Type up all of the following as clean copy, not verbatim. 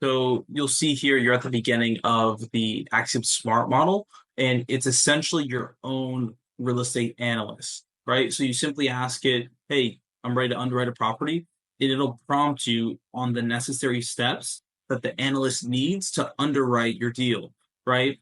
So you'll see here, you're at the beginning of the Axiom Smart model, and it's essentially your own real estate analyst, right? So you simply ask it, hey, I'm ready to underwrite a property, and it'll prompt you on the necessary steps that the analyst needs to underwrite your deal, right?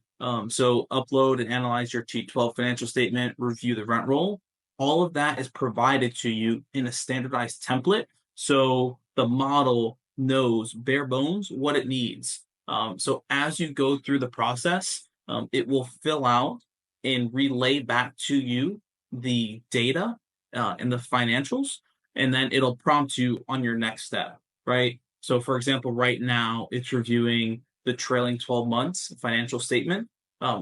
So upload and analyze your T12 financial statement, review the rent roll. All of that is provided to you in a standardized template. So the model knows bare bones what it needs. So as you go through the process, it will fill out and relay back to you the data and the financials, and then it'll prompt you on your next step, right? So, for example, right now it's reviewing the trailing 12 months financial statement,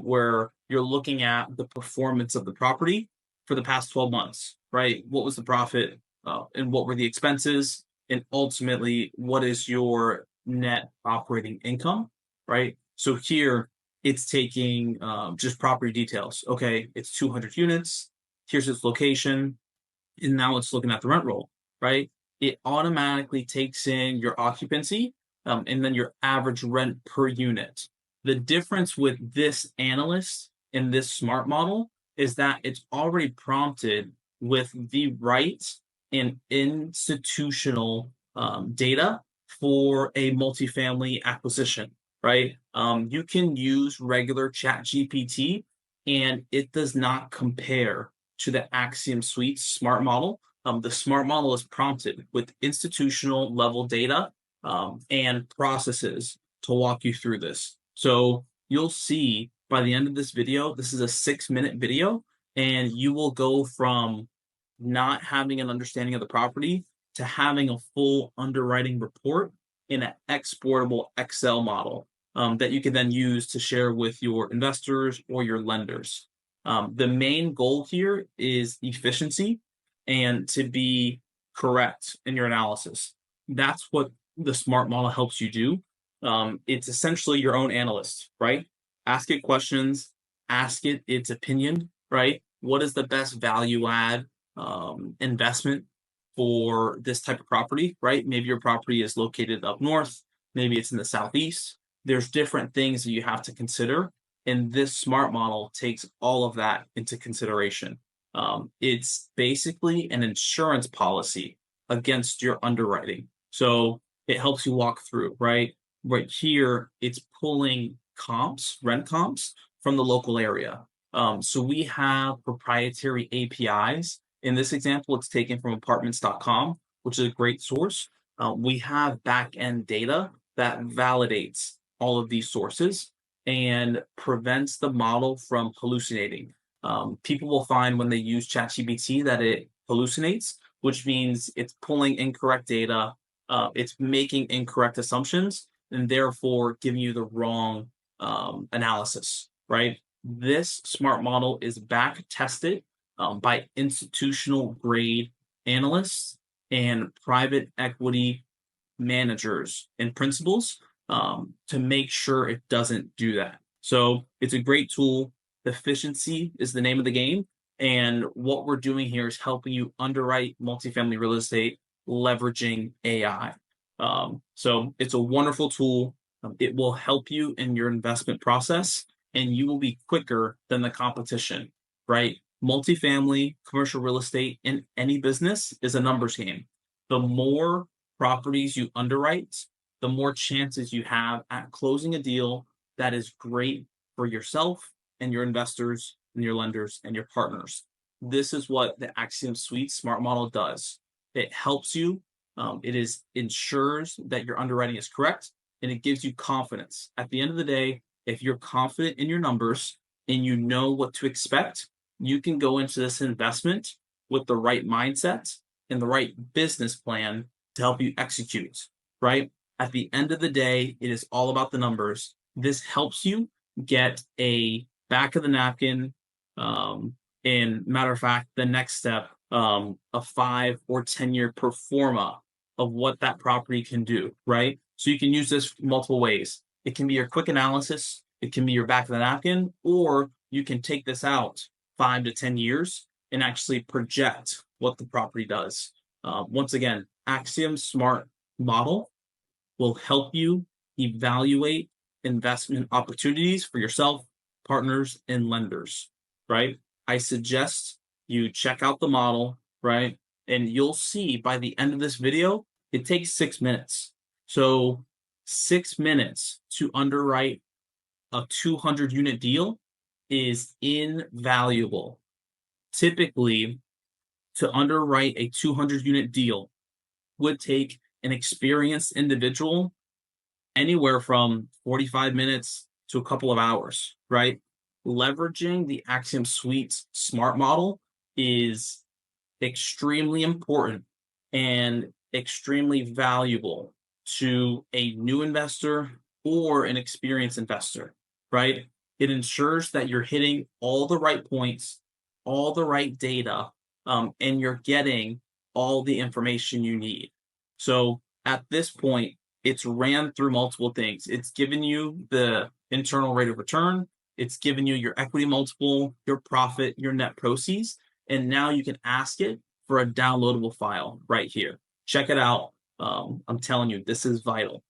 where you're looking at the performance of the property for the past 12 months, right? What was the profit and what were the expenses? And ultimately, what is your net operating income, right? So here it's taking just property details. Okay, it's 200 units. Here's its location. And now it's looking at the rent roll, right? It automatically takes in your occupancy and then your average rent per unit. The difference with this analyst in this smart model is that it's already prompted with the right and institutional data for a multifamily acquisition, right? You can use regular chat GPT and it does not compare to the Axiom Suites smart model. The smart model is prompted with institutional level data and processes to walk you through this. So you'll see by the end of this video, this is a 6-minute video, and you will go from not having an understanding of the property to having a full underwriting report in an exportable Excel model that you can then use to share with your investors or your lenders. The main goal here is efficiency and to be correct in your analysis. That's what the smart model helps you do. It's essentially your own analyst, right? Ask it questions, ask it its opinion, right? What is the best value add investment for this type of property, right? Maybe your property is located up north, maybe it's in the southeast. There's different things that you have to consider, and this smart model takes all of that into consideration. It's basically an insurance policy against your underwriting. So it helps you walk through, right? Right here, it's pulling comps, rent comps from the local area. So we have proprietary APIs. In this example, it's taken from apartments.com, which is a great source. We have back-end data that validates all of these sources and prevents the model from hallucinating. People will find when they use ChatGPT that it hallucinates, which means it's pulling incorrect data, it's making incorrect assumptions, and therefore giving you the wrong analysis, right? This smart model is back tested by institutional grade analysts and private equity managers and principals to make sure it doesn't do that. So it's a great tool. Efficiency is the name of the game. And what we're doing here is helping you underwrite multifamily real estate leveraging AI. So it's a wonderful tool. It will help you in your investment process, and you will be quicker than the competition, right? Multifamily, commercial real estate in any business is a numbers game. The more properties you underwrite, the more chances you have at closing a deal that is great for yourself and your investors and your lenders and your partners. This is what the Axiom Suite smart model does. It helps you. It ensures that your underwriting is correct, and it gives you confidence. At the end of the day, if you're confident in your numbers and you know what to expect, you can go into this investment with the right mindset and the right business plan to help you execute, right? At the end of the day, it is all about the numbers. This helps you get a back of the napkin, and matter of fact, the next step, a 5 or 10-year pro forma of what that property can do, right? So you can use this multiple ways. It can be your quick analysis, it can be your back of the napkin, or you can take this out 5 to 10 years and actually project what the property does. Once again, Axiom Smart Model will help you evaluate investment opportunities for yourself, partners, and lenders, right? I suggest you check out the model, right? And you'll see by the end of this video, it takes 6 minutes. So 6 minutes to underwrite a 200 unit deal is invaluable. Typically, to underwrite a 200 unit deal would take an experienced individual anywhere from 45 minutes to a couple of hours, right? Leveraging the Axiom Suites smart model is extremely important and extremely valuable to a new investor or an experienced investor, right? It ensures that you're hitting all the right points, all the right data, and you're getting all the information you need. So at this point, it's ran through multiple things. It's given you the internal rate of return, it's given you your equity multiple, your profit, your net proceeds, and now you can ask it for a downloadable file right here. Check it out. I'm telling you, this is vital.